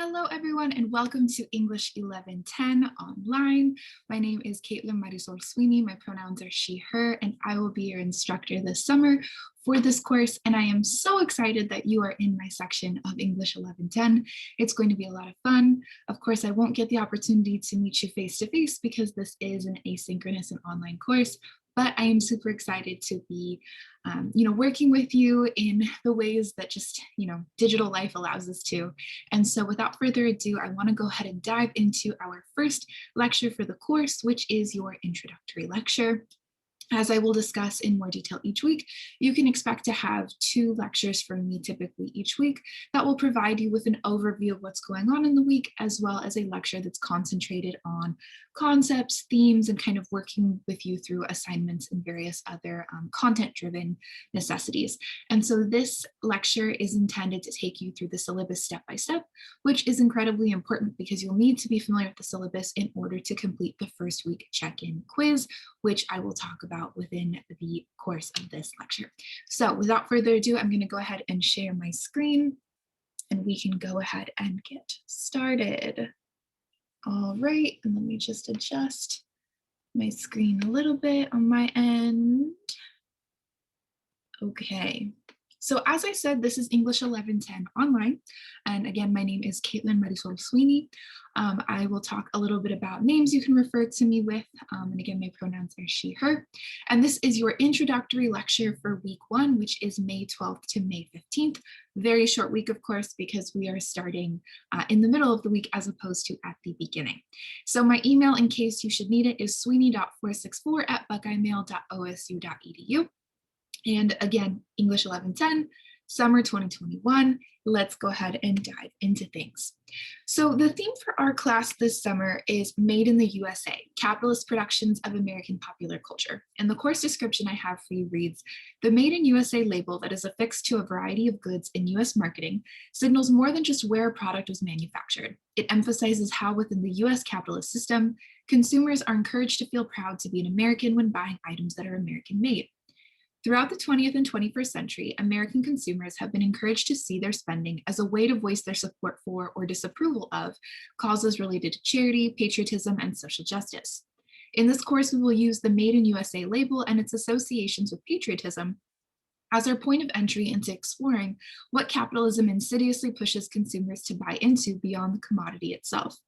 Hello, everyone, and welcome to English 1110 online. My name is Caitlin Marisol Sweeney. My pronouns are she, her, and I will be your instructor this summer for this course. And I am so excited that you are in my section of English 1110. It's going to be a lot of fun. Of course, I won't get the opportunity to meet you face to face because this is an asynchronous and online course, but I am super excited to be working with you in the ways that just, digital life allows us to. And so without further ado, I want to go ahead and dive into our first lecture for the course, which is your introductory lecture. As I will discuss in more detail each week, you can expect to have 2 lectures from me typically each week that will provide you with an overview of what's going on in the week, as well as a lecture that's concentrated on concepts, themes, and kind of working with you through assignments and various other content-driven necessities. And so this lecture is intended to take you through the syllabus step by step, which is incredibly important because you'll need to be familiar with the syllabus in order to complete the first week check-in quiz, which I will talk about within the course of this lecture. So without further ado, I'm going to go ahead and share my screen and we can go ahead and get started. All right, and let me just adjust my screen a little bit on my end. Okay. So as I said, this is English 1110 online. And again, my name is Caitlin Marisol Sweeney. I will talk a little bit about names you can refer to me with. And again, my pronouns are she, her. And this is your introductory lecture for week 1, which is May 12th to May 15th. Very short week, of course, because we are starting in the middle of the week as opposed to at the beginning. So my email, in case you should need it, is sweeney.464@buckeyemail.osu.edu. And again, English 1110, summer 2021. Let's go ahead and dive into things. So the theme for our class this summer is Made in the USA, Capitalist Productions of American Popular Culture. And the course description I have for you reads, the Made in USA label that is affixed to a variety of goods in US marketing signals more than just where a product was manufactured. It emphasizes how within the US capitalist system, consumers are encouraged to feel proud to be an American when buying items that are American made. Throughout the 20th and 21st century, American consumers have been encouraged to see their spending as a way to voice their support for or disapproval of causes related to charity, patriotism, and social justice. In this course, we will use the Made in USA label and its associations with patriotism as our point of entry into exploring what capitalism insidiously pushes consumers to buy into beyond the commodity itself.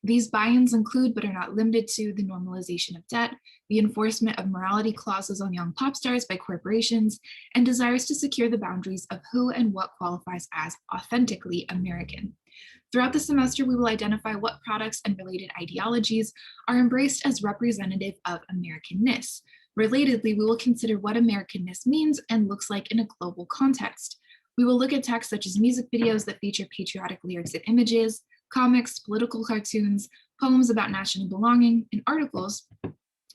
These buy-ins include, but are not limited to, the normalization of debt, the enforcement of morality clauses on young pop stars by corporations, and desires to secure the boundaries of who and what qualifies as authentically American. Throughout the semester, we will identify what products and related ideologies are embraced as representative of Americanness. Relatedly, we will consider what Americanness means and looks like in a global context. We will look at texts such as music videos that feature patriotic lyrics and images, comics, political cartoons, poems about national belonging, and articles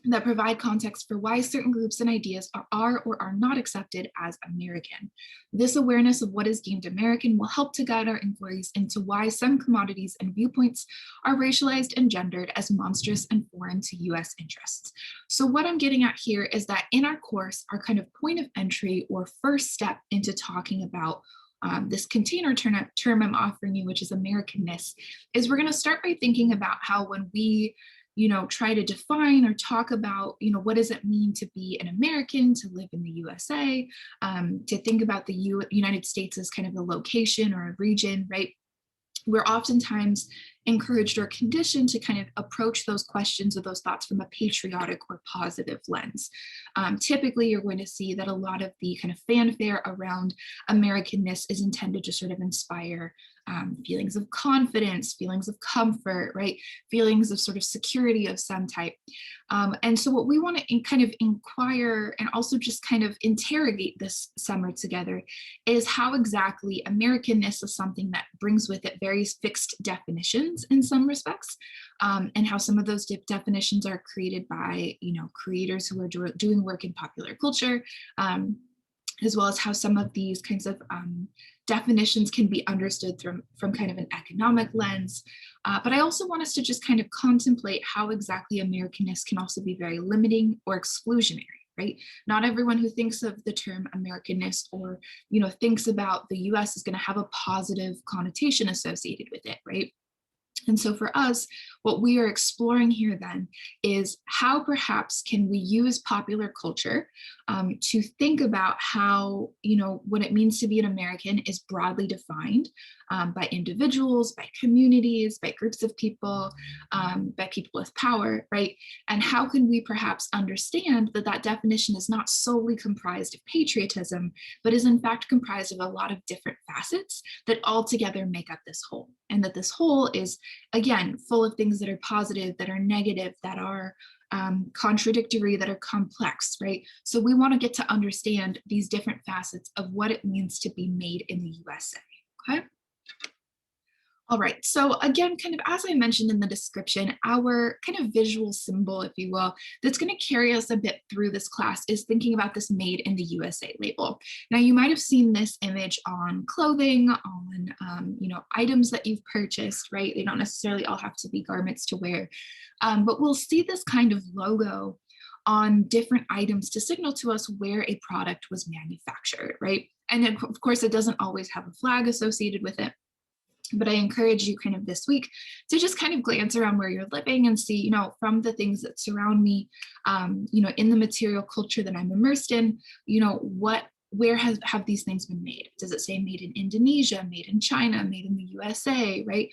that provide context for why certain groups and ideas are or are not accepted as American. This awareness of what is deemed American will help to guide our inquiries into why some commodities and viewpoints are racialized and gendered as monstrous and foreign to US interests. So what I'm getting at here is that in our course, our kind of point of entry or first step into talking about this container term I'm offering you, which is Americanness, is we're going to start by thinking about how when we try to define or talk about, what does it mean to be an American, to live in the USA, to think about the United States as kind of a location or a region, right? We're oftentimes encouraged or conditioned to kind of approach those questions or those thoughts from a patriotic or positive lens. Typically, you're going to see that a lot of the kind of fanfare around Americanness is intended to sort of inspire feelings of confidence, feelings of comfort, right? Feelings of sort of security of some type. And so what we want to kind of inquire and also just kind of interrogate this summer together is how exactly Americanness is something that brings with it very fixed definitions in some respects, and how some of those definitions are created by, creators who are doing work in popular culture, as well as how some of these kinds of definitions can be understood from kind of an economic lens. But I also want us to just kind of contemplate how exactly Americanness can also be very limiting or exclusionary, right? Not everyone who thinks of the term Americanness or, thinks about the US is going to have a positive connotation associated with it, right? And so for us, what we are exploring here then is how perhaps can we use popular culture to think about how, what it means to be an American is broadly defined by individuals, by communities, by groups of people, by people with power, right? And how can we perhaps understand that that definition is not solely comprised of patriotism, but is in fact comprised of a lot of different facets that all together make up this whole. And that this whole is, again, full of things that are positive, that are negative, that are contradictory, that are complex, right? So we want to get to understand these different facets of what it means to be made in the USA, okay? All right, so again, kind of as I mentioned in the description, our kind of visual symbol, if you will, that's going to carry us a bit through this class is thinking about this made in the USA label. Now, you might have seen this image on clothing, on, items that you've purchased, right? They don't necessarily all have to be garments to wear, but we'll see this kind of logo on different items to signal to us where a product was manufactured, right? And of course, it doesn't always have a flag associated with it. But I encourage you kind of this week to just kind of glance around where you're living and see, from the things that surround me, in the material culture that I'm immersed in, where have these things been made? Does it say made in Indonesia, made in China, made in the USA, right?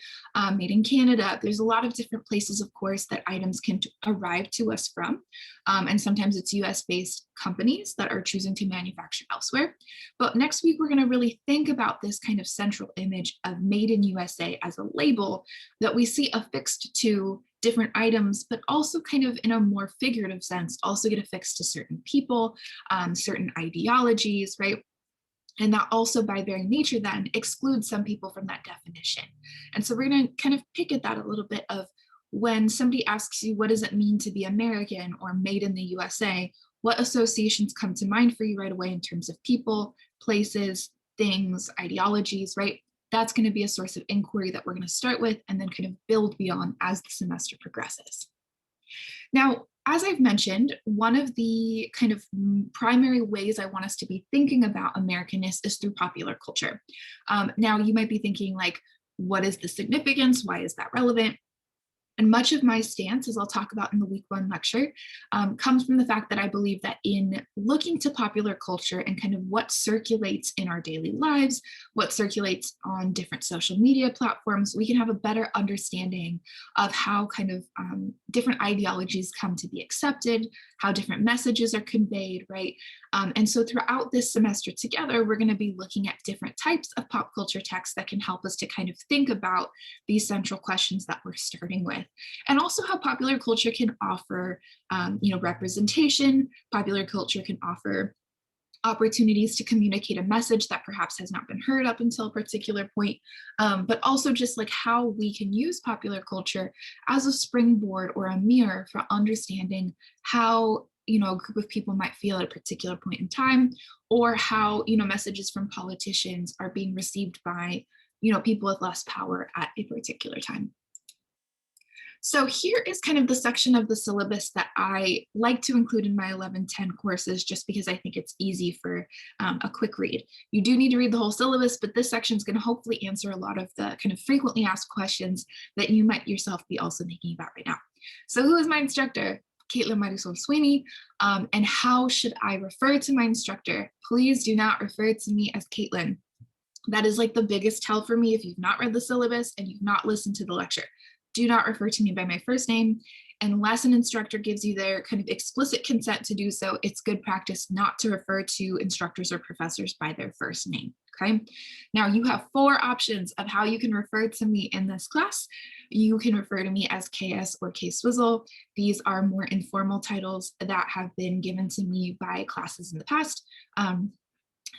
Made in Canada? There's a lot of different places, of course, that items can arrive to us from. And sometimes it's US-based companies that are choosing to manufacture elsewhere. But next week, we're going to really think about this kind of central image of made in USA as a label that we see affixed to different items, but also kind of in a more figurative sense, also get affixed to certain people, certain ideologies, right? And that also by very nature then excludes some people from that definition. And so we're going to kind of pick at that a little bit of when somebody asks you, what does it mean to be American or made in the USA? What associations come to mind for you right away in terms of people, places, things, ideologies, right? That's going to be a source of inquiry that we're going to start with and then kind of build beyond as the semester progresses. Now, as I've mentioned, one of the kind of primary ways I want us to be thinking about Americanness is through popular culture. Now, you might be thinking like, what is the significance? Why is that relevant? And much of my stance, as I'll talk about in the week 1 lecture, comes from the fact that I believe that in looking to popular culture and kind of what circulates in our daily lives, what circulates on different social media platforms, we can have a better understanding of how kind of different ideologies come to be accepted, how different messages are conveyed, right? And so throughout this semester together, we're going to be looking at different types of pop culture texts that can help us to kind of think about these central questions that we're starting with. And also how popular culture can offer, representation. Popular culture can offer opportunities to communicate a message that perhaps has not been heard up until a particular point, but also just like how we can use popular culture as a springboard or a mirror for understanding how a group of people might feel at a particular point in time, or how messages from politicians are being received by people with less power at a particular time. So here is kind of the section of the syllabus that I like to include in my 11-10 courses, just because I think it's easy for a quick read. You do need to read the whole syllabus, but this section is going to hopefully answer a lot of the kind of frequently asked questions that you might yourself be also thinking about right now. So who is my instructor? Caitlin Marisol Sweeney. And how should I refer to my instructor? Please do not refer to me as Caitlin. That is like the biggest tell for me if you've not read the syllabus and you've not listened to the lecture. Do not refer to me by my first name. Unless an instructor gives you their kind of explicit consent to do so, it's good practice not to refer to instructors or professors by their first name, okay? Now you have 4 options of how you can refer to me in this class. You can refer to me as KS or K-Swizzle. These are more informal titles that have been given to me by classes in the past.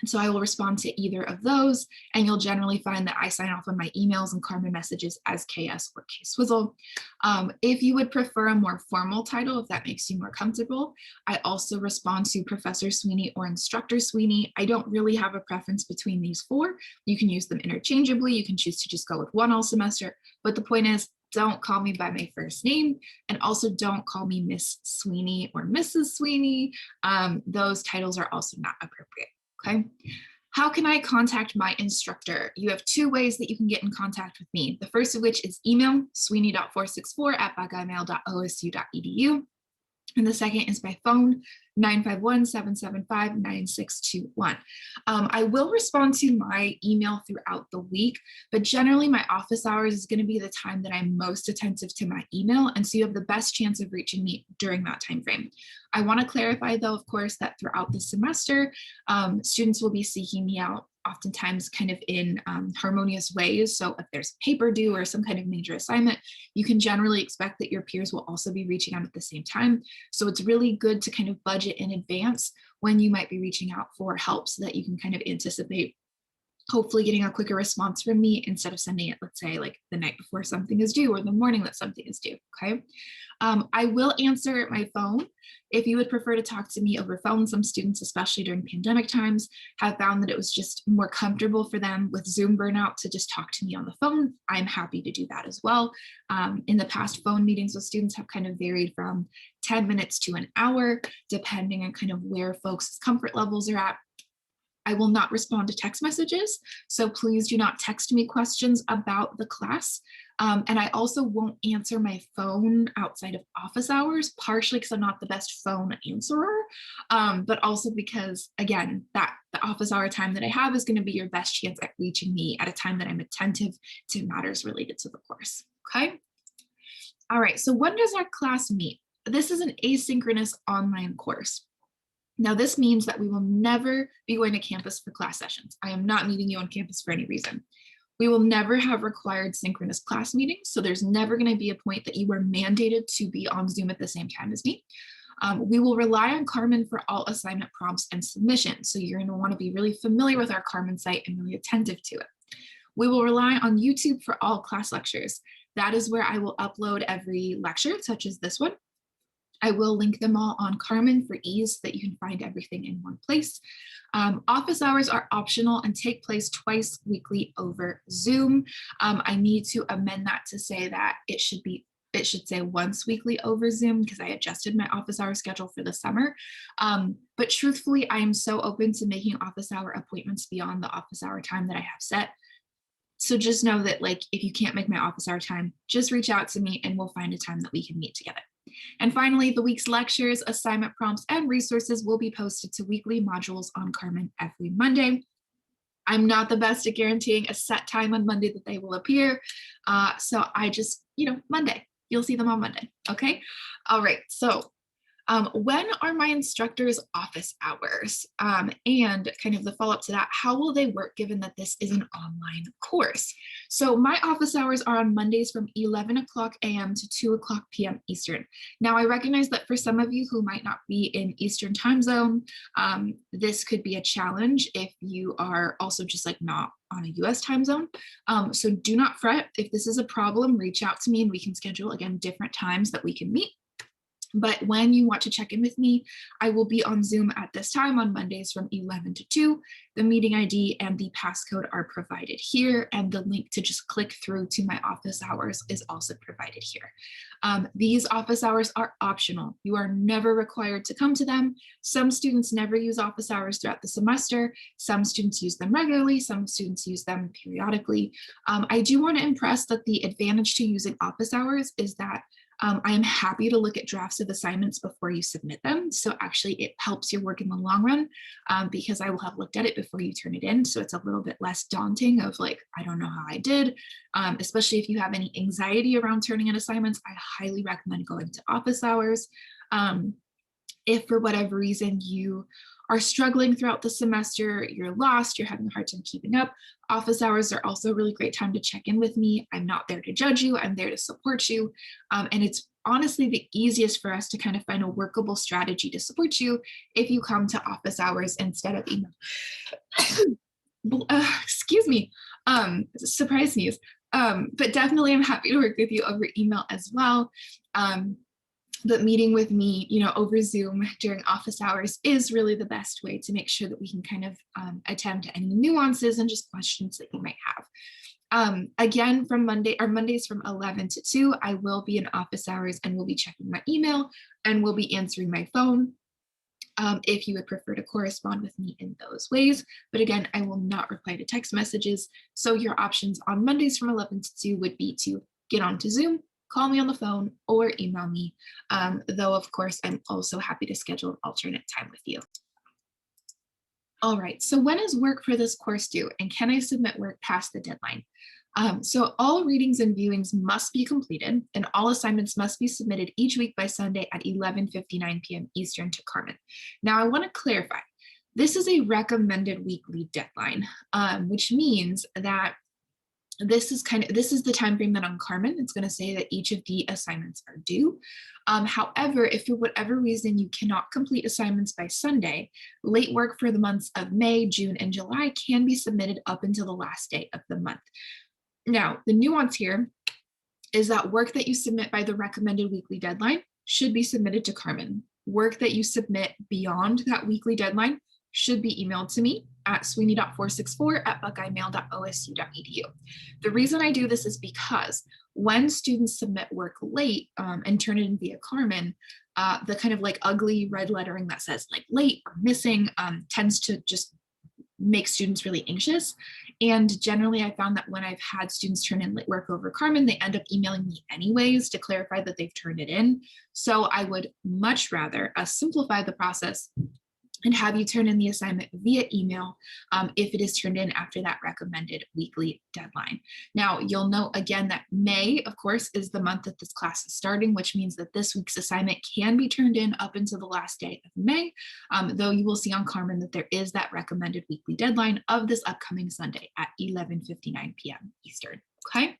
So I will respond to either of those, and you'll generally find that I sign off on my emails and Carmen messages as KS or K-Swizzle. If you would prefer a more formal title, if that makes you more comfortable, I also respond to Professor Sweeney or Instructor Sweeney. I don't really have a preference between these 4. You can use them interchangeably. You can choose to just go with one all semester. But the point is, don't call me by my first name, and also don't call me Miss Sweeney or Mrs. Sweeney. Those titles are also not appropriate, okay? How can I contact my instructor? You have two ways that you can get in contact with me. The first of which is email, sweeney.464@buckeyemail.osu.edu. And the second is by phone, 951-775-9621. I will respond to my email throughout the week, but generally my office hours is going to be the time that I'm most attentive to my email. And so you have the best chance of reaching me during that time frame. I want to clarify, though, of course, that throughout the semester, students will be seeking me out oftentimes kind of in harmonious ways. So if there's a paper due or some kind of major assignment, you can generally expect that your peers will also be reaching out at the same time. So it's really good to kind of budget in advance when you might be reaching out for help so that you can kind of anticipate hopefully getting a quicker response from me instead of sending it, let's say, like the night before something is due or the morning that something is due, okay? I will answer my phone. If you would prefer to talk to me over phone, some students, especially during pandemic times, have found that it was just more comfortable for them with Zoom burnout to just talk to me on the phone. I'm happy to do that as well. In the past, phone meetings with students have kind of varied from 10 minutes to an hour, depending on kind of where folks' comfort levels are at. I will not respond to text messages, so please do not text me questions about the class. And I also won't answer my phone outside of office hours, partially because I'm not the best phone answerer, but also because, again, that the office hour time that I have is going to be your best chance at reaching me at a time that I'm attentive to matters related to the course, okay? All right, so when does our class meet? This is an asynchronous online course. Now, this means that we will never be going to campus for class sessions. I am not meeting you on campus for any reason. We will never have required synchronous class meetings, so there's never going to be a point that you are mandated to be on Zoom at the same time as me. We will rely on Carmen for all assignment prompts and submissions, so you're going to want to be really familiar with our Carmen site and really attentive to it. We will rely on YouTube for all class lectures. That is where I will upload every lecture, such as this one. I will link them all on Carmen for ease so that you can find everything in one place. Office hours are optional and take place twice weekly over Zoom. I need to amend that to say that it should say once weekly over Zoom because I adjusted my office hour schedule for the summer. But truthfully, I am so open to making office hour appointments beyond the office hour time that I have set. So just know that, like, if you can't make my office hour time, just reach out to me and we'll find a time that we can meet together. And finally, the week's lectures, assignment prompts, and resources will be posted to weekly modules on Carmen every Monday. I'm not the best at guaranteeing a set time on Monday that they will appear. So I just, Monday, you'll see them on Monday, okay? All right, so when are my instructors' office hours? And kind of the follow-up to that, how will they work given that this is an online course? So my office hours are on Mondays from 11 o'clock a.m. to 2 o'clock p.m. Eastern. Now, I recognize that for some of you who might not be in Eastern time zone, this could be a challenge if you are also just like not on a US time zone. So do not fret. If this is a problem, reach out to me and we can schedule, again, different times that we can meet. But when you want to check in with me, I will be on Zoom at this time on Mondays from 11 to 2. The meeting ID and the passcode are provided here, and the link to just click through to my office hours is also provided here. These office hours are optional. You are never required to come to them. Some students never use office hours throughout the semester. Some students use them regularly. Some students use them periodically. I do want to impress that the advantage to using office hours is that I am happy to look at drafts of assignments before you submit them. So actually it helps your work in the long run because I will have looked at it before you turn it in. So it's a little bit less daunting of like, I don't know how I did, especially if you have any anxiety around turning in assignments. I highly recommend going to office hours. If for whatever reason you are struggling throughout the semester, you're lost, you're having a hard time keeping up, office hours are also a really great time to check in with me. I'm not there to judge you, I'm there to support you. And it's honestly the easiest for us to kind of find a workable strategy to support you if you come to office hours instead of email. Excuse me, surprise sneeze. But definitely I'm happy to work with you over email as well. But meeting with me, over Zoom during office hours is really the best way to make sure that we can kind of attend to any nuances and just questions that you might have. Again, from Mondays from 11 to 2, I will be in office hours and will be checking my email and will be answering my phone. If you would prefer to correspond with me in those ways. But again, I will not reply to text messages. So your options on Mondays from 11 to 2 would be to get onto Zoom, call me on the phone, or email me. Though, of course, I'm also happy to schedule an alternate time with you. All right, so when is work for this course due, and can I submit work past the deadline? So all readings and viewings must be completed, and all assignments must be submitted each week by Sunday at 11:59 p.m. Eastern to Carmen. Now, I want to clarify, this is a recommended weekly deadline, which means that this is the time frame that on Carmen, it's going to say that each of the assignments are due. However, if for whatever reason you cannot complete assignments by Sunday, late work for the months of May, June, and July can be submitted up until the last day of the month. Now, the nuance here is that work that you submit by the recommended weekly deadline should be submitted to Carmen. Work that you submit beyond that weekly deadline should be emailed to me at sweeney.464@buckeyemail.osu.edu. The reason I do this is because when students submit work late and turn it in via Carmen, the kind of like ugly red lettering that says like late or missing tends to just make students really anxious. And generally, I found that when I've had students turn in late work over Carmen, they end up emailing me anyways to clarify that they've turned it in. So I would much rather simplify the process and have you turn in the assignment via email if it is turned in after that recommended weekly deadline. Now, you'll note again that May, of course, is the month that this class is starting, which means that this week's assignment can be turned in up until the last day of May, though you will see on Carmen that there is that recommended weekly deadline of this upcoming Sunday at 11:59 p.m. Eastern, okay?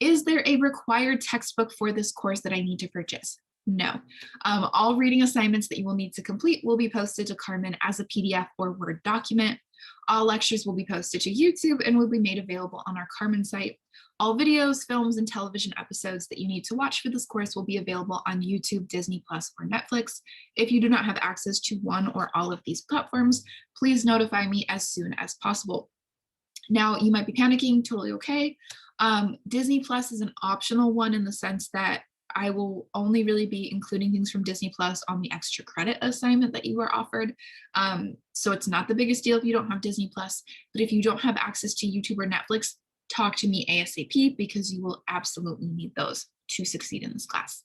Is there a required textbook for this course that I need to purchase? No. All reading assignments that you will need to complete will be posted to Carmen as a PDF or Word document. All lectures will be posted to YouTube and will be made available on our Carmen site. All videos, films, and television episodes that you need to watch for this course will be available on YouTube, Disney Plus, or Netflix. If you do not have access to one or all of these platforms, please notify me as soon as possible. Now, you might be panicking, totally okay. Disney Plus is an optional one in the sense that I will only really be including things from Disney Plus on the extra credit assignment that you are offered. So it's not the biggest deal if you don't have Disney Plus, but if you don't have access to YouTube or Netflix, talk to me ASAP because you will absolutely need those to succeed in this class.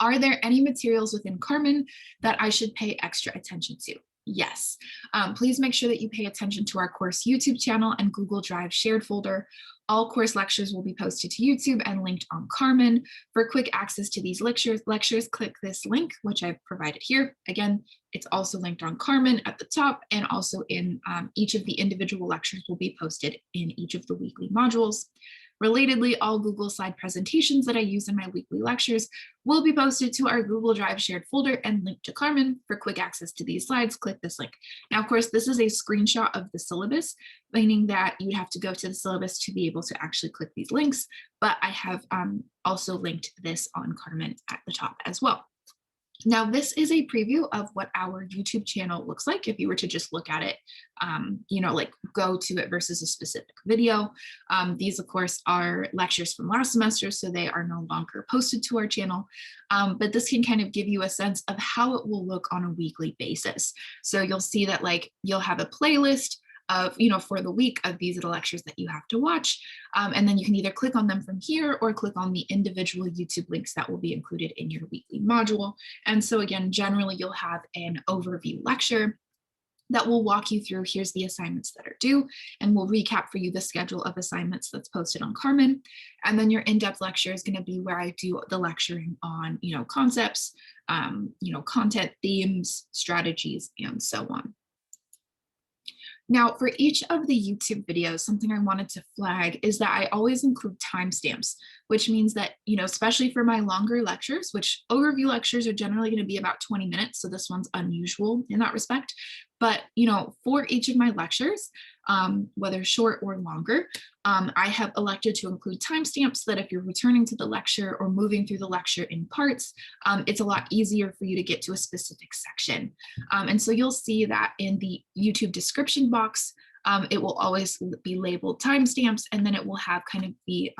Are there any materials within Carmen that I should pay extra attention to? Yes. Please make sure that you pay attention to our course YouTube channel and Google Drive shared folder. All course lectures will be posted to YouTube and linked on Carmen. For quick access to these lectures, click this link, which I've provided here. Again, it's also linked on Carmen at the top, and also in each of the individual lectures will be posted in each of the weekly modules. Relatedly, all Google slide presentations that I use in my weekly lectures will be posted to our Google Drive shared folder and linked to Carmen. For quick access to these slides, click this link. Now, of course, this is a screenshot of the syllabus, meaning that you have to go to the syllabus to be able to actually click these links, but I have also linked this on Carmen at the top as well. Now, this is a preview of what our YouTube channel looks like if you were to just look at it, like go to it versus a specific video. These, of course, are lectures from last semester, so they are no longer posted to our channel. But this can kind of give you a sense of how it will look on a weekly basis. So you'll see that you'll have a playlist of, for the week of these are the lectures that you have to watch. And then you can either click on them from here or click on the individual YouTube links that will be included in your weekly module. And so again, generally you'll have an overview lecture that will walk you through, here's the assignments that are due, and we'll recap for you the schedule of assignments that's posted on Carmen. And then your in-depth lecture is going to be where I do the lecturing on, concepts, content, themes, strategies, and so on. Now, for each of the YouTube videos, something I wanted to flag is that I always include timestamps, which means that, especially for my longer lectures, which overview lectures are generally going to be about 20 minutes, so this one's unusual in that respect. But, for each of my lectures, whether short or longer, I have elected to include timestamps so that if you're returning to the lecture or moving through the lecture in parts, it's a lot easier for you to get to a specific section. And so you'll see that in the YouTube description box It will always be labeled timestamps, and then it will have kind of the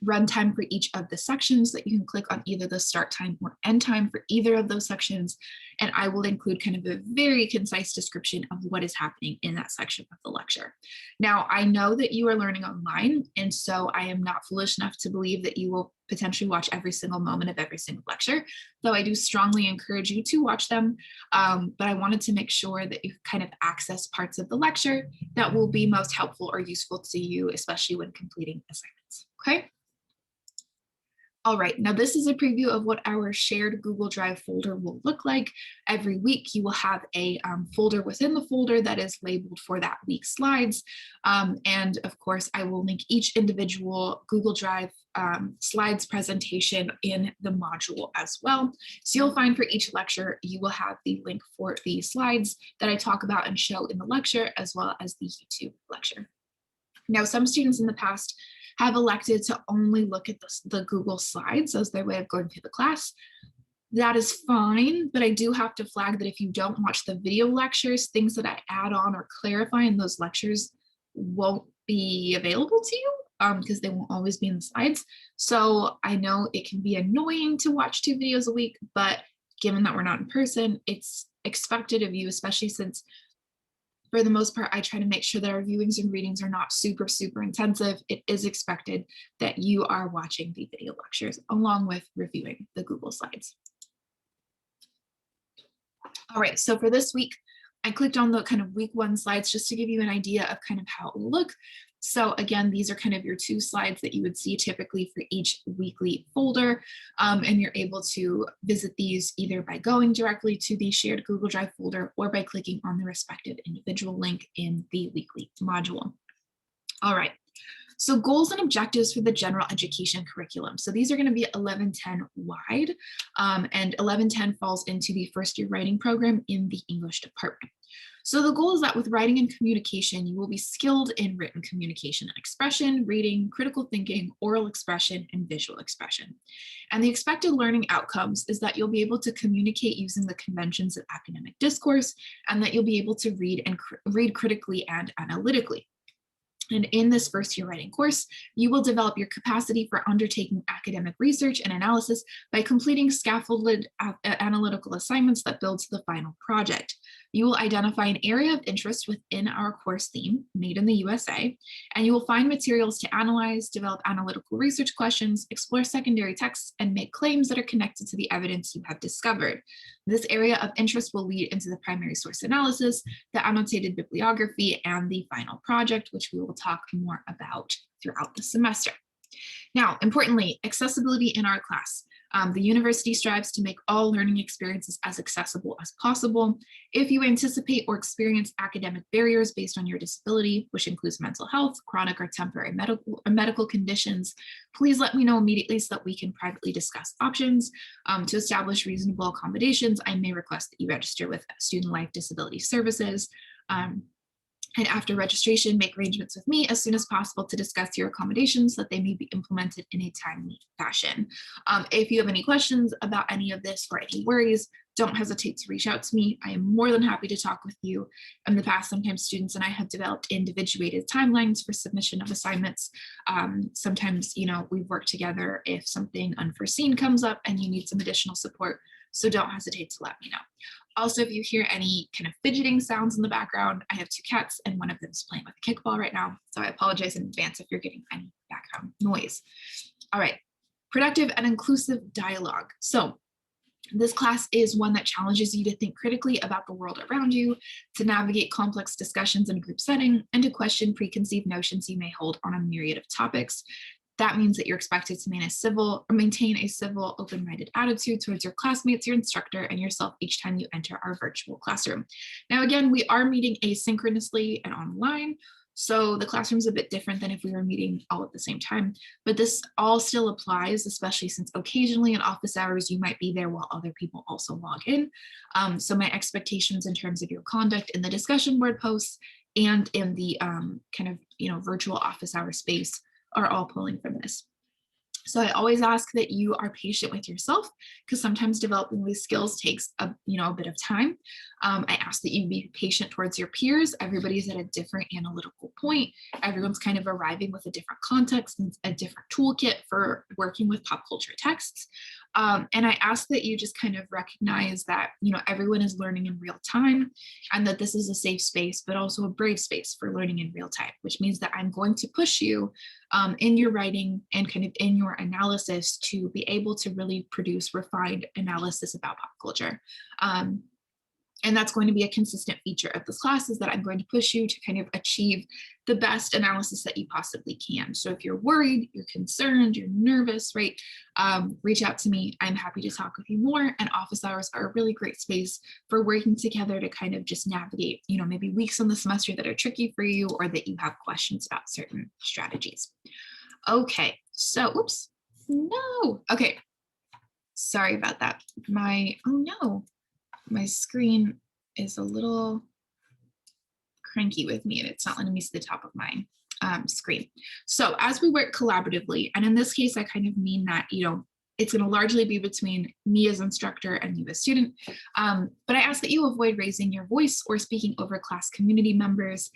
runtime for each of the sections that you can click on either the start time or end time for either of those sections. And I will include kind of a very concise description of what is happening in that section of the lecture. Now, I know that you are learning online, and so I am not foolish enough to believe that you will potentially watch every single moment of every single lecture, though I do strongly encourage you to watch them. But I wanted to make sure that you kind of access parts of the lecture that will be most helpful or useful to you, especially when completing assignments, okay? All right, now this is a preview of what our shared Google Drive folder will look like. Every week you will have a folder within the folder that is labeled for that week's slides. And of course, I will link each individual Google Drive slides presentation in the module as well. So you'll find for each lecture, you will have the link for the slides that I talk about and show in the lecture, as well as the YouTube lecture. Now, some students in the past have elected to only look at the Google Slides as their way of going through the class. That is fine, but I do have to flag that if you don't watch the video lectures, things that I add on or clarify in those lectures won't be available to you because they won't always be in the slides. So I know it can be annoying to watch 2 videos a week, but given that we're not in person, it's expected of you, especially since for the most part, I try to make sure that our viewings and readings are not super, super intensive. It is expected that you are watching the video lectures along with reviewing the Google Slides. All right, so for this week, I clicked on the kind of week 1 slides just to give you an idea of kind of how it will look. So again, these are kind of your 2 slides that you would see typically for each weekly folder. And you're able to visit these either by going directly to the shared Google Drive folder or by clicking on the respective individual link in the weekly module. All right. So goals and objectives for the general education curriculum. So these are going to be 1110 wide, and 1110 falls into the first year writing program in the English department. So the goal is that with writing and communication, you will be skilled in written communication and expression, reading, critical thinking, oral expression, and visual expression. And the expected learning outcomes is that you'll be able to communicate using the conventions of academic discourse, and that you'll be able to read critically and analytically. And in this first year writing course, you will develop your capacity for undertaking academic research and analysis by completing scaffolded analytical assignments that build to the final project. You will identify an area of interest within our course theme, Made in the USA, and you will find materials to analyze, develop analytical research questions, explore secondary texts, and make claims that are connected to the evidence you have discovered. This area of interest will lead into the primary source analysis, the annotated bibliography, and the final project, which we will talk more about throughout the semester. Now, importantly, accessibility in our class. The university strives to make all learning experiences as accessible as possible. If you anticipate or experience academic barriers based on your disability, which includes mental health, chronic or temporary medical conditions, please let me know immediately so that we can privately discuss options. To establish reasonable accommodations, I may request that you register with Student Life Disability Services. And after registration, make arrangements with me as soon as possible to discuss your accommodations so that they may be implemented in a timely fashion. If you have any questions about any of this or any worries, don't hesitate to reach out to me. I am more than happy to talk with you. In the past, sometimes students and I have developed individuated timelines for submission of assignments. Sometimes, we've worked together if something unforeseen comes up and you need some additional support. So don't hesitate to let me know. Also, if you hear any kind of fidgeting sounds in the background, I have 2 cats and one of them is playing with a kickball right now. So I apologize in advance if you're getting any background noise. All right, productive and inclusive dialogue. So this class is one that challenges you to think critically about the world around you, to navigate complex discussions in a group setting, and to question preconceived notions you may hold on a myriad of topics. That means that you're expected to maintain a civil, open-minded attitude towards your classmates, your instructor, and yourself each time you enter our virtual classroom. Now, again, we are meeting asynchronously and online, so the classroom is a bit different than if we were meeting all at the same time, but this all still applies, especially since occasionally in office hours, you might be there while other people also log in. So my expectations in terms of your conduct in the discussion board posts and in the virtual office hour space are all pulling from this. So I always ask that you are patient with yourself, because sometimes developing these skills takes a bit of time. I ask that you be patient towards your peers. Everybody's at a different analytical point. Everyone's kind of arriving with a different context and a different toolkit for working with pop culture texts. And I ask that you just kind of recognize that, everyone is learning in real time, and that this is a safe space, but also a brave space for learning in real time, which means that I'm going to push you in your writing and kind of in your analysis to be able to really produce refined analysis about pop culture. And that's going to be a consistent feature of this class, is that I'm going to push you to kind of achieve the best analysis that you possibly can. So if you're worried, you're concerned, you're nervous, right, reach out to me. I'm happy to talk with you more. And office hours are a really great space for working together to kind of just navigate, maybe weeks in the semester that are tricky for you, or that you have questions about certain strategies. Okay, so, oops, no, okay. Sorry about that. My screen is a little cranky with me, and it's not letting me see the top of my screen. So as we work collaboratively, and in this case, I kind of mean that, it's going to largely be between me as instructor and you as student. But I ask that you avoid raising your voice or speaking over class community members.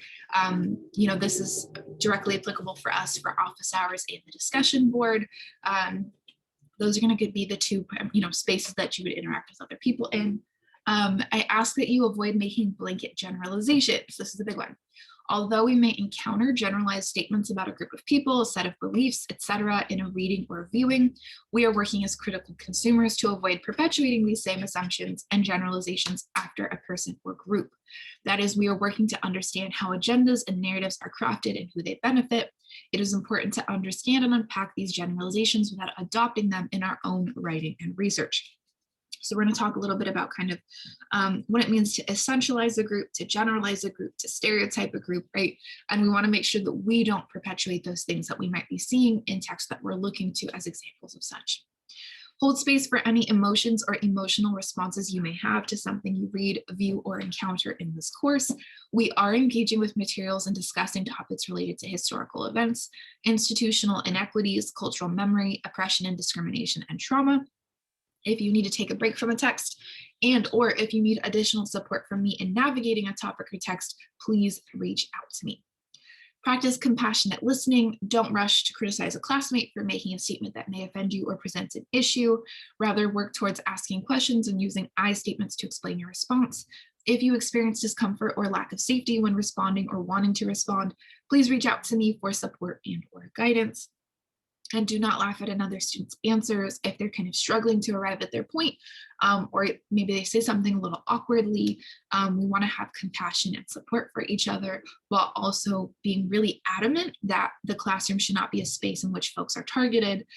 This is directly applicable for us for office hours and the discussion board. Those are going to be the two, spaces that you would interact with other people in. I ask that you avoid making blanket generalizations. This is a big one. Although we may encounter generalized statements about a group of people, a set of beliefs, etc., in a reading or viewing, we are working as critical consumers to avoid perpetuating these same assumptions and generalizations after a person or group. That is, we are working to understand how agendas and narratives are crafted and who they benefit. It is important to understand and unpack these generalizations without adopting them in our own writing and research. So we're going to talk a little bit about kind of what it means to essentialize a group, to generalize a group, to stereotype a group, right? And we want to make sure that we don't perpetuate those things that we might be seeing in text that we're looking to as examples of such. Hold space for any emotions or emotional responses you may have to something you read, view, or encounter in this course. We are engaging with materials and discussing topics related to historical events, institutional inequities, cultural memory, oppression and discrimination, and trauma. If you need to take a break from a text, or if you need additional support from me in navigating a topic or text, please reach out to me. Practice compassionate listening. Don't rush to criticize a classmate for making a statement that may offend you or present an issue. Rather, work towards asking questions and using I statements to explain your response. If you experience discomfort or lack of safety when responding or wanting to respond, please reach out to me for support and or guidance. And do not laugh at another student's answers if they're kind of struggling to arrive at their point, or maybe they say something a little awkwardly. We want to have compassion and support for each other, while also being really adamant that the classroom should not be a space in which folks are targeted.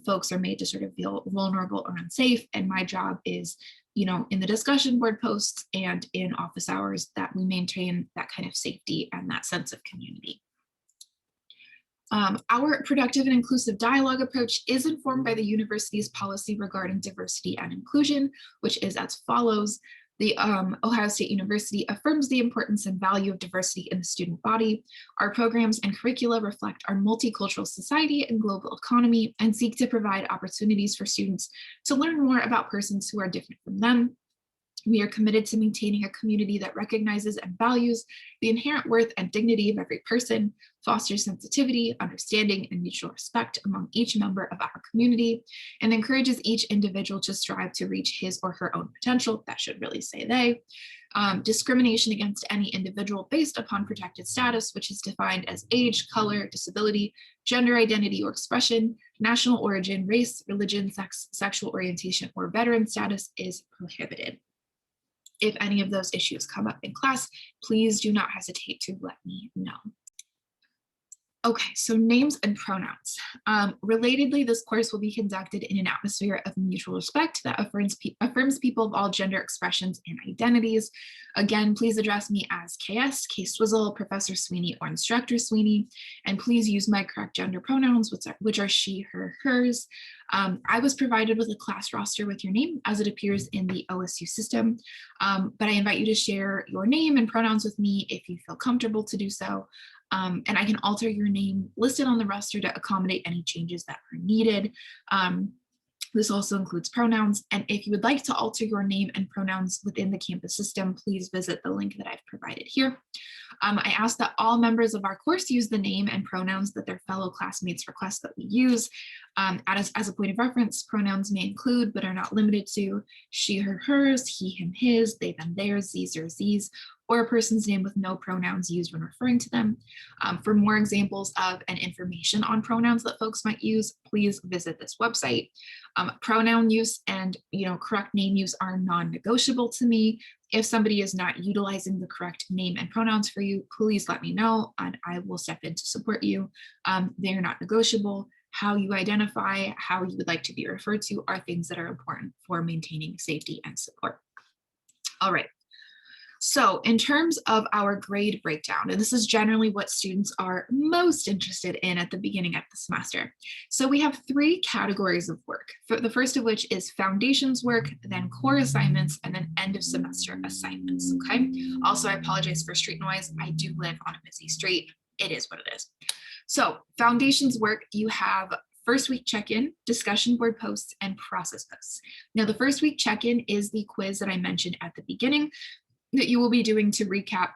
Folks are made to sort of feel vulnerable or unsafe. And my job is, in the discussion board posts and in office hours, that we maintain that kind of safety and that sense of community. Our productive and inclusive dialogue approach is informed by the university's policy regarding diversity and inclusion, which is as follows. The Ohio State University affirms the importance and value of diversity in the student body. Our programs and curricula reflect our multicultural society and global economy and seek to provide opportunities for students to learn more about persons who are different from them. We are committed to maintaining a community that recognizes and values the inherent worth and dignity of every person, fosters sensitivity, understanding, and mutual respect among each member of our community, and encourages each individual to strive to reach his or her own potential. That should really say they. Discrimination against any individual based upon protected status, which is defined as age, color, disability, gender identity or expression, national origin, race, religion, sex, sexual orientation, or veteran status, is prohibited. If any of those issues come up in class, please do not hesitate to let me know. Okay, so names and pronouns. Relatedly, this course will be conducted in an atmosphere of mutual respect that affirms people of all gender expressions and identities. Again, please address me as KS, K-Swizzle, Professor Sweeney, or Instructor Sweeney, and please use my correct gender pronouns, which are she, her, hers. I was provided with a class roster with your name as it appears in the OSU system, but I invite you to share your name and pronouns with me if you feel comfortable to do so. and I can alter your name listed on the roster to accommodate any changes that are needed. This also includes pronouns, and if you would like to alter your name and pronouns within the campus system, please visit the link that I've provided here. I ask that all members of our course use the name and pronouns that their fellow classmates request that we use. As a point of reference, pronouns may include, but are not limited to, she, her, hers, he, him, his, they, them, theirs, these, or z's, or a person's name with no pronouns used when referring to them. For more examples of and information on pronouns that folks might use, please visit this website. Pronoun use and correct name use are non-negotiable to me. If somebody is not utilizing the correct name and pronouns for you, please let me know and I will step in to support you. They are not negotiable. How you identify, how you would like to be referred to are things that are important for maintaining safety and support. All right. So in terms of our grade breakdown, and this is generally what students are most interested in at the beginning of the semester. So we have 3 categories of work. The first of which is foundations work, then core assignments, and then end of semester assignments, okay? Also, I apologize for street noise. I do live on a busy street. It is what it is. So foundations work, you have first week check-in, discussion board posts, and process posts. Now the first week check-in is the quiz that I mentioned at the beginning that you will be doing to recap,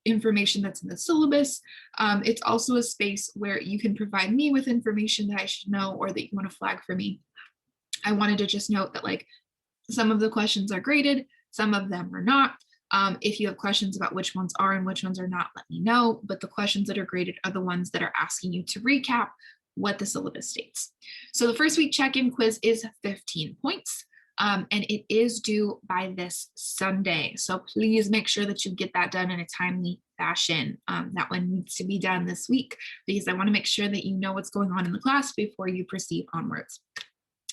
information that's in the syllabus. It's also a space where you can provide me with information that I should know or that you want to flag for me. I wanted to just note that some of the questions are graded, some of them are not. If you have questions about which ones are and which ones are not, let me know. But the questions that are graded are the ones that are asking you to recap what the syllabus states. So the first week check-in quiz is 15 points. And it is due by this Sunday. So please make sure that you get that done in a timely fashion. That one needs to be done this week because I want to make sure that you know what's going on in the class before you proceed onwards.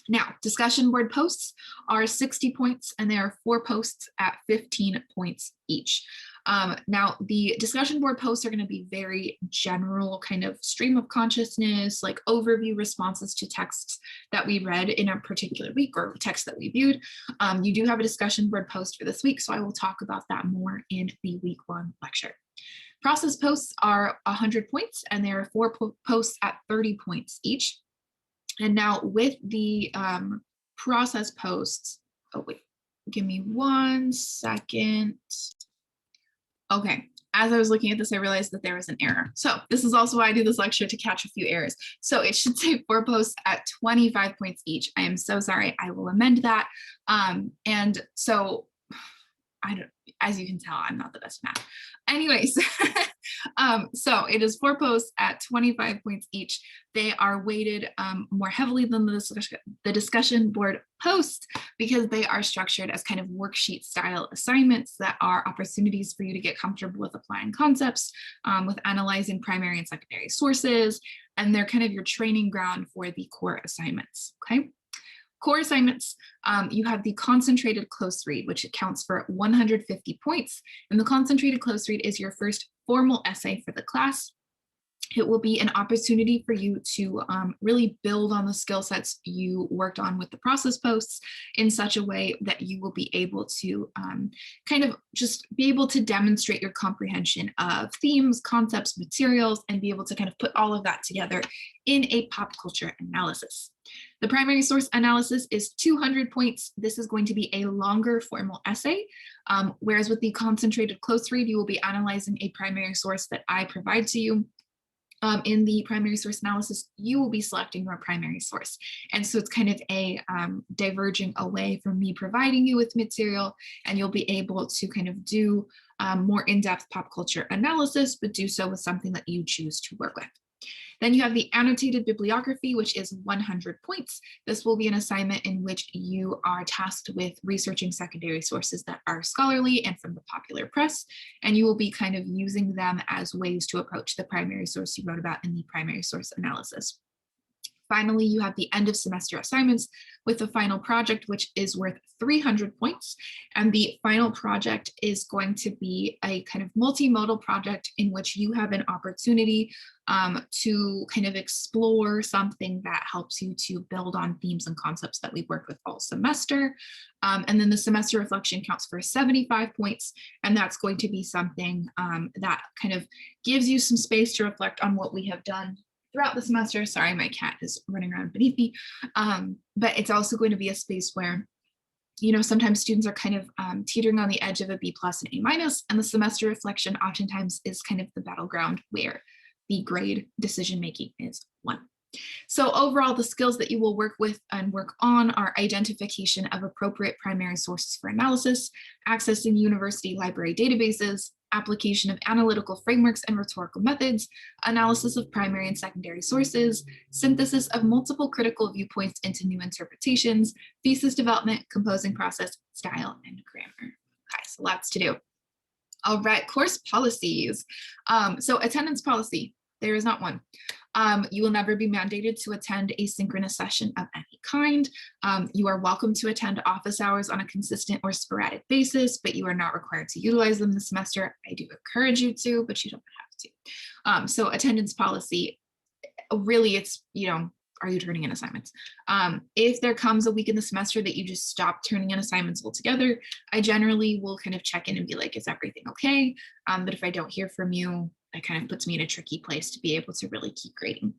Now, discussion board posts are 60 points and there are 4 posts at 15 points each. Now, the discussion board posts are going to be very general kind of stream of consciousness, like overview responses to texts that we read in a particular week or text that we viewed. You do have a discussion board post for this week, so I will talk about that more in the week 1 lecture. Process posts are 100 points and there are 4 posts at 30 points each. And now with the process posts, oh wait, give me 1 second. Okay, as I was looking at this, I realized that there was an error. So this is also why I do this lecture, to catch a few errors. So it should say 4 posts at 25 points each. I am so sorry, I will amend that. And so as you can tell, I'm not the best math. Anyways, so it is 4 posts at 25 points each. They are weighted more heavily than the discussion board posts because they are structured as kind of worksheet style assignments that are opportunities for you to get comfortable with applying concepts, with analyzing primary and secondary sources, and they're kind of your training ground for the core assignments, okay? Core assignments, you have the concentrated close read, which accounts for 150 points. And the concentrated close read is your first formal essay for the class. It will be an opportunity for you to really build on the skill sets you worked on with the process posts in such a way that you will be able to kind of just be able to demonstrate your comprehension of themes, concepts, materials, and be able to kind of put all of that together in a pop culture analysis. The primary source analysis is 200 points. This is going to be a longer formal essay, whereas with the concentrated close read, you will be analyzing a primary source that I provide to you. In the primary source analysis, you will be selecting your primary source. And so it's kind of a diverging away from me providing you with material, and you'll be able to kind of do more in-depth pop culture analysis, but do so with something that you choose to work with. Then you have the annotated bibliography, which is 100 points. This will be an assignment in which you are tasked with researching secondary sources that are scholarly and from the popular press, and you will be kind of using them as ways to approach the primary source you wrote about in the primary source analysis. Finally, you have the end of semester assignments with the final project, which is worth 300 points. And the final project is going to be a kind of multimodal project in which you have an opportunity to kind of explore something that helps you to build on themes and concepts that we've worked with all semester. And then the semester reflection counts for 75 points. And that's going to be something that kind of gives you some space to reflect on what we have done throughout the semester. Sorry, my cat is running around beneath me. But it's also going to be a space where, you know, sometimes students are kind of teetering on the edge of a B+ and A-, and the semester reflection oftentimes is kind of the battleground where the grade decision-making is won. So overall, the skills that you will work with and work on are identification of appropriate primary sources for analysis, accessing university library databases, application of analytical frameworks and rhetorical methods, analysis of primary and secondary sources, synthesis of multiple critical viewpoints into new interpretations, thesis development, composing process, style, and grammar. Okay, so lots to do. All right, course policies. So attendance policy, there is not one. You will never be mandated to attend a synchronous session of any kind. You are welcome to attend office hours on a consistent or sporadic basis, but you are not required to utilize them this semester. I do encourage you to, but you don't have to. So attendance policy, really it's, you know, are you turning in assignments? If there comes a week in the semester that you just stop turning in assignments altogether, I generally will kind of check in and be like, is everything okay? But if I don't hear from you, it kind of puts me in a tricky place to be able to really keep grading.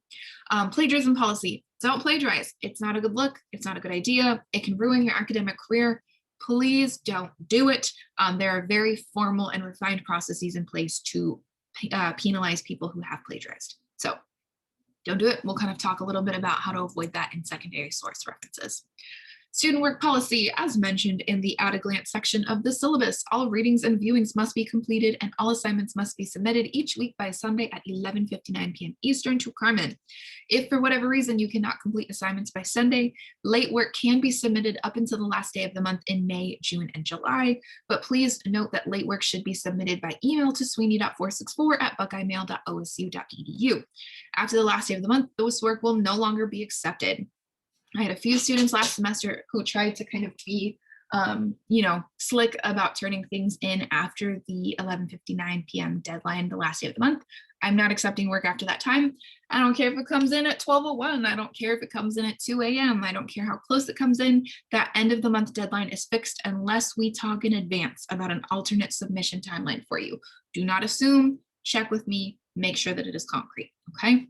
Plagiarism policy, don't plagiarize. It's not a good look. It's not a good idea. It can ruin your academic career. Please don't do it. There are very formal and refined processes in place to penalize people who have plagiarized. So don't do it. We'll kind of talk a little bit about how to avoid that in secondary source references. Student work policy, as mentioned in the at a glance section of the syllabus, all readings and viewings must be completed and all assignments must be submitted each week by Sunday at 11:59 p.m. Eastern to Carmen. If for whatever reason you cannot complete assignments by Sunday, late work can be submitted up until the last day of the month in May, June, and July. But please note that late work should be submitted by email to sweeney.464@buckeyemail.osu.edu. After the last day of the month, this work will no longer be accepted. I had a few students last semester who tried to kind of be, you know, slick about turning things in after the 11:59 p.m. deadline, the last day of the month. I'm not accepting work after that time. I don't care if it comes in at 12:01. I don't care if it comes in at 2 a.m. I don't care how close it comes in. That end of the month deadline is fixed unless we talk in advance about an alternate submission timeline for you. Do not assume, check with me, make sure that it is concrete, okay?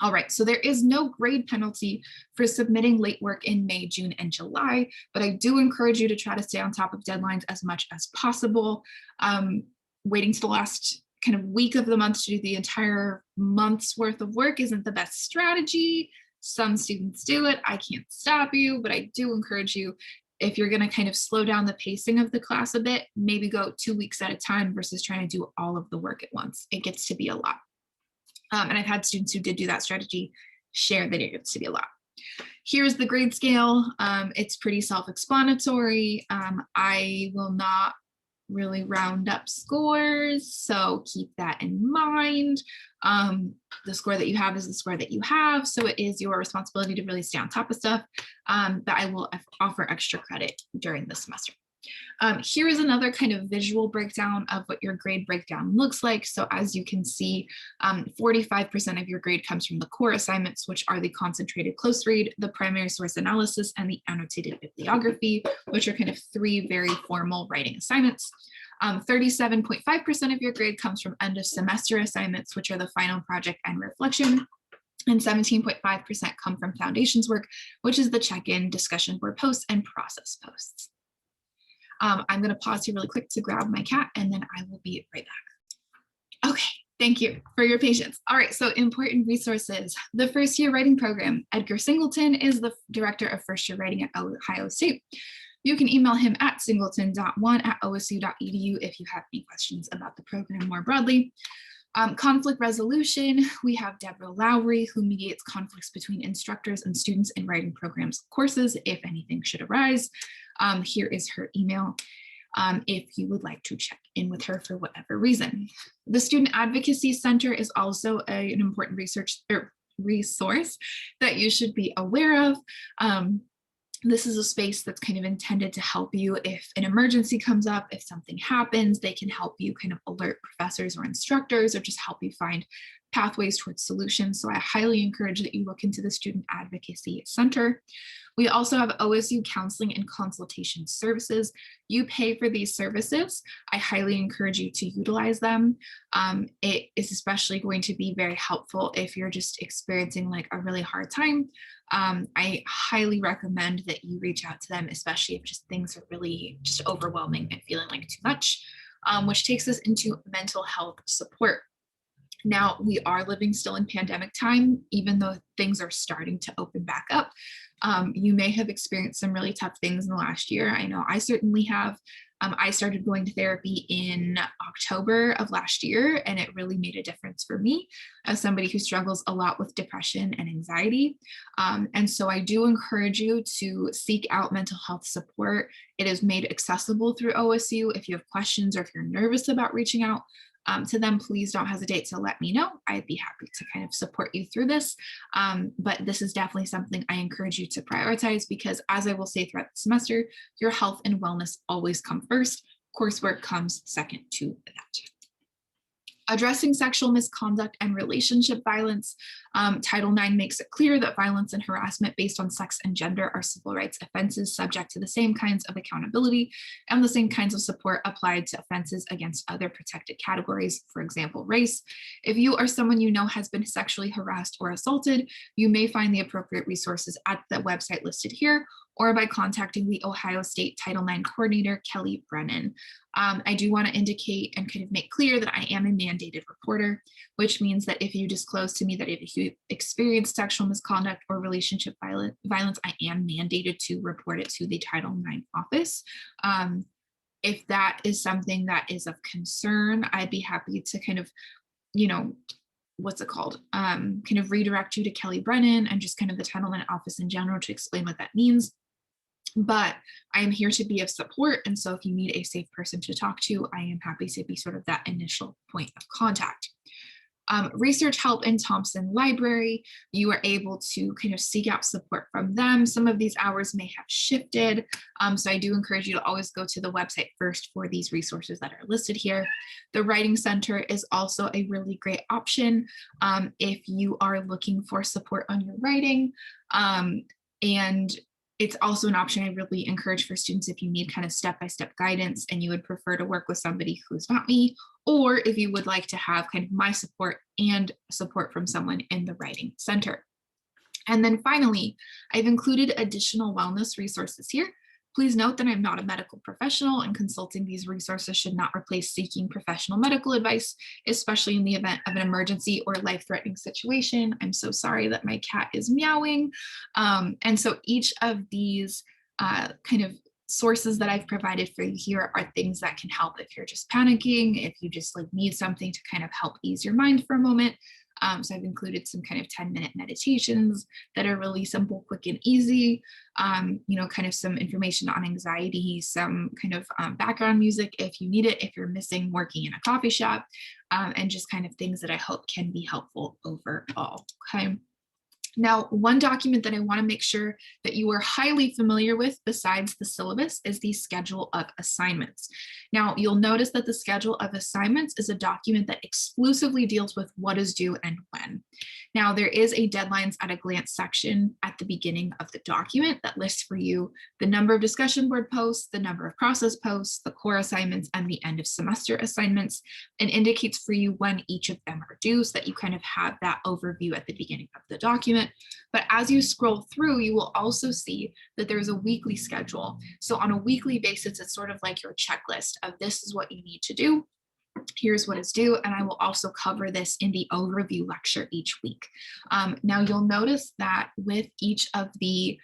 All right, so there is no grade penalty for submitting late work in May, June, and July, but I do encourage you to try to stay on top of deadlines as much as possible. Waiting to the last kind of week of the month to do the entire month's worth of work isn't the best strategy. Some students do it. I can't stop you, but I do encourage you, if you're going to kind of slow down the pacing of the class a bit, maybe go 2 weeks at a time versus trying to do all of the work at once. It gets to be a lot. And I've had students who did do that strategy share that it gets to be a lot. Here's the grade scale. It's pretty self-explanatory. I will not really round up scores, so keep that in mind. The score that you have is the score that you have, so it is your responsibility to really stay on top of stuff, but I will offer extra credit during the semester. Here is another kind of visual breakdown of what your grade breakdown looks like. So as you can see, 45% of your grade comes from the core assignments, which are the concentrated close read, the primary source analysis, and the annotated bibliography, which are kind of three very formal writing assignments. 37.5% of your grade comes from end of semester assignments, which are the final project and reflection. And 17.5% come from foundations work, which is the check-in, discussion board posts, and process posts. I'm going to pause here really quick to grab my cat, and then I will be right back. Okay, thank you for your patience. All right, so important resources. The first year writing program. Edgar Singleton is the director of first year writing at Ohio State. You can email him at singleton.1@osu.edu if you have any questions about the program more broadly. Conflict resolution, we have Deborah Lowry, who mediates conflicts between instructors and students in writing programs courses, if anything should arise. Here is her email if you would like to check in with her for whatever reason. The Student Advocacy Center is also an important resource that you should be aware of. This is a space that's kind of intended to help you if an emergency comes up, if something happens, they can help you kind of alert professors or instructors or just help you find pathways towards solutions. So I highly encourage that you look into the Student Advocacy Center. We also have OSU counseling and consultation services. You pay for these services. I highly encourage you to utilize them. It is especially going to be very helpful if you're just experiencing like a really hard time. I highly recommend that you reach out to them, especially if just things are really just overwhelming and feeling like too much, which takes us into mental health support. Now, we are living still in pandemic time, even though things are starting to open back up. You may have experienced some really tough things in the last year. I know I certainly have. I started going to therapy in October of last year, and it really made a difference for me as somebody who struggles a lot with depression and anxiety. And so I do encourage you to seek out mental health support. It is made accessible through OSU. If you have questions or if you're nervous about reaching out to them, please don't hesitate to let me know. I'd be happy to kind of support you through this. But this is definitely something I encourage you to prioritize because, as I will say throughout the semester, your health and wellness always come first. Coursework comes second to that. Addressing sexual misconduct and relationship violence. Title IX makes it clear that violence and harassment based on sex and gender are civil rights offenses subject to the same kinds of accountability and the same kinds of support applied to offenses against other protected categories, for example, race. If you or someone you know has been sexually harassed or assaulted, you may find the appropriate resources at the website listed here or by contacting the Ohio State Title IX Coordinator, Kelly Brennan. I do want to indicate and kind of make clear that I am a mandated reporter, which means that if you disclose to me that if you experience sexual misconduct or relationship violence, I am mandated to report it to the Title IX office. If that is something that is of concern, I'd be happy to kind of, kind of redirect you to Kelly Brennan and just kind of the Title IX office in general to explain what that means. But I am here to be of support. And so if you need a safe person to talk to, I am happy to be sort of that initial point of contact. Research help in Thompson Library, you are able to kind of seek out support from them. Some of these hours may have shifted. So I do encourage you to always go to the website first for these resources that are listed here. The Writing Center is also a really great option if you are looking for support on your writing. And it's also an option I really encourage for students if you need kind of step-by-step guidance and you would prefer to work with somebody who's not me, or if you would like to have kind of my support and support from someone in the Writing Center. And then finally, I've included additional wellness resources here. Please note that I'm not a medical professional and consulting these resources should not replace seeking professional medical advice, especially in the event of an emergency or life-threatening situation. I'm so sorry that my cat is meowing. And so each of these kind of sources that I've provided for you here are things that can help if you're just panicking, if you just like need something to kind of help ease your mind for a moment. So I've included some kind of 10-minute meditations that are really simple, quick, and easy. Kind of some information on anxiety, some kind of background music if you need it, if you're missing working in a coffee shop, and just kind of things that I hope can be helpful overall. Okay. Now, one document that I want to make sure that you are highly familiar with besides the syllabus is the schedule of assignments. Now, you'll notice that the schedule of assignments is a document that exclusively deals with what is due and when. Now, there is a deadlines at a glance section at the beginning of the document that lists for you the number of discussion board posts, the number of process posts, the core assignments, and the end of semester assignments, and indicates for you when each of them are due so that you kind of have that overview at the beginning of the document. But as you scroll through, you will also see that there's a weekly schedule. So on a weekly basis, it's sort of like your checklist of this is what you need to do. Here's what is due, and I will also cover this in the overview lecture each week. Now you'll notice that with each of the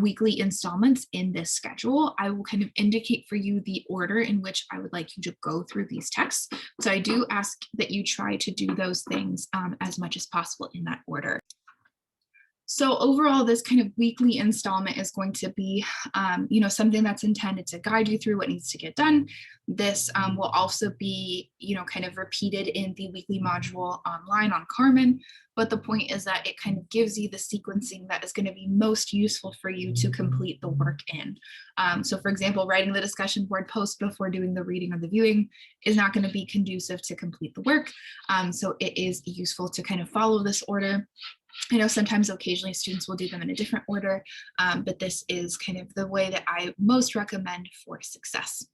weekly installments in this schedule, I will kind of indicate for you the order in which I would like you to go through these texts. So I do ask that you try to do those things as much as possible in that order. So overall, this kind of weekly installment is going to be, something that's intended to guide you through what needs to get done. This will also be, kind of repeated in the weekly module online on Carmen. But the point is that it kind of gives you the sequencing that is going to be most useful for you to complete the work in. So for example, writing the discussion board post before doing the reading or the viewing is not going to be conducive to complete the work. So it is useful to kind of follow this order. I know sometimes occasionally students will do them in a different order, but this is kind of the way that I most recommend for success.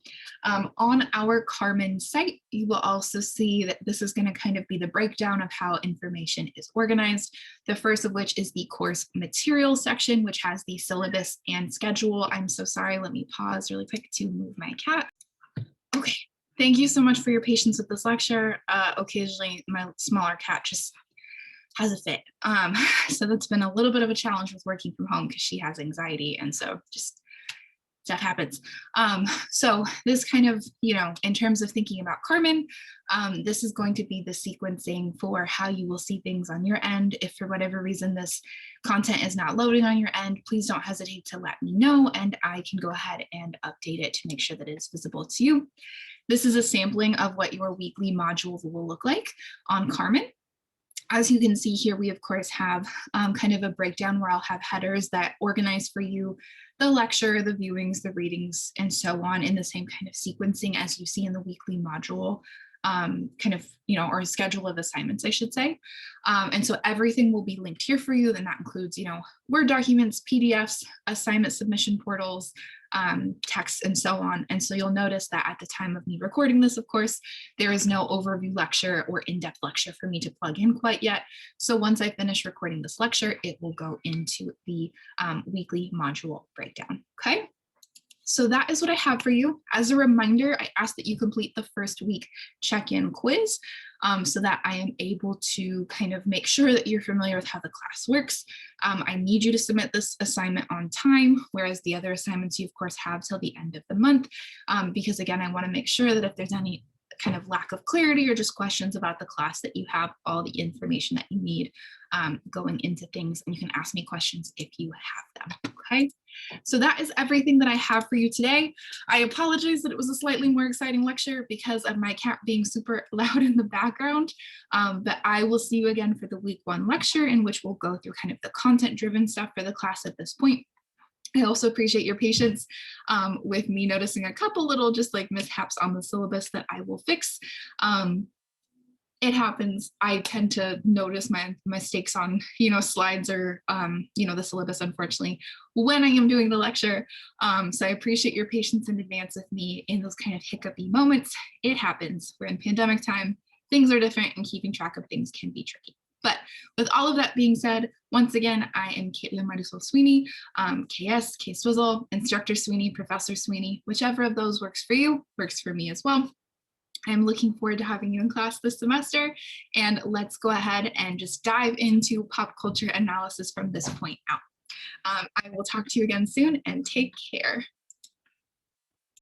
On our Carmen site, you will also see that this is going to kind of be the breakdown of how information is organized. The first of which is the course materials section, which has the syllabus and schedule. I'm so sorry, let me pause really quick to move my cat. Okay, thank you so much for your patience with this lecture. Occasionally my smaller cat just has a fit. So that's been a little bit of a challenge with working from home because she has anxiety. And so just stuff happens. So this kind of, in terms of thinking about Carmen, this is going to be the sequencing for how you will see things on your end. If for whatever reason this content is not loading on your end, please don't hesitate to let me know and I can go ahead and update it to make sure that it's visible to you. This is a sampling of what your weekly modules will look like on Carmen. As you can see here, we of course have kind of a breakdown where I'll have headers that organize for you the lecture, the viewings, the readings, and so on in the same kind of sequencing as you see in the weekly module or a schedule of assignments, I should say. And so everything will be linked here for you. And that includes, Word documents, PDFs, assignment submission portals, text, and so on. And so you'll notice that at the time of me recording this, of course, there is no overview lecture or in-depth lecture for me to plug in quite yet. So once I finish recording this lecture, it will go into the weekly module breakdown, okay? So that is what I have for you. As a reminder, I ask that you complete the first week check-in quiz so that I am able to kind of make sure that you're familiar with how the class works. I need you to submit this assignment on time, whereas the other assignments you of course have till the end of the month, because again, I want to make sure that if there's any kind of lack of clarity or just questions about the class that you have all the information that you need going into things, and you can ask me questions if you have them, okay? So that is everything that I have for you today. I apologize that it was a slightly more exciting lecture because of my cat being super loud in the background, but I will see you again for the week 1 lecture in which we'll go through kind of the content-driven stuff for the class at this point. I also appreciate your patience with me noticing a couple little just like mishaps on the syllabus that I will fix. It happens. I tend to notice my mistakes on, slides or, the syllabus, unfortunately, when I am doing the lecture. So I appreciate your patience in advance with me in those kind of hiccupy moments. It happens. We're in pandemic time. Things are different and keeping track of things can be tricky. But with all of that being said, once again, I am Caitlin Marisol Sweeney, KS, K-Swizzle, Instructor Sweeney, Professor Sweeney, whichever of those works for you, works for me as well. I'm looking forward to having you in class this semester, and let's go ahead and just dive into pop culture analysis from this point out. I will talk to you again soon and take care.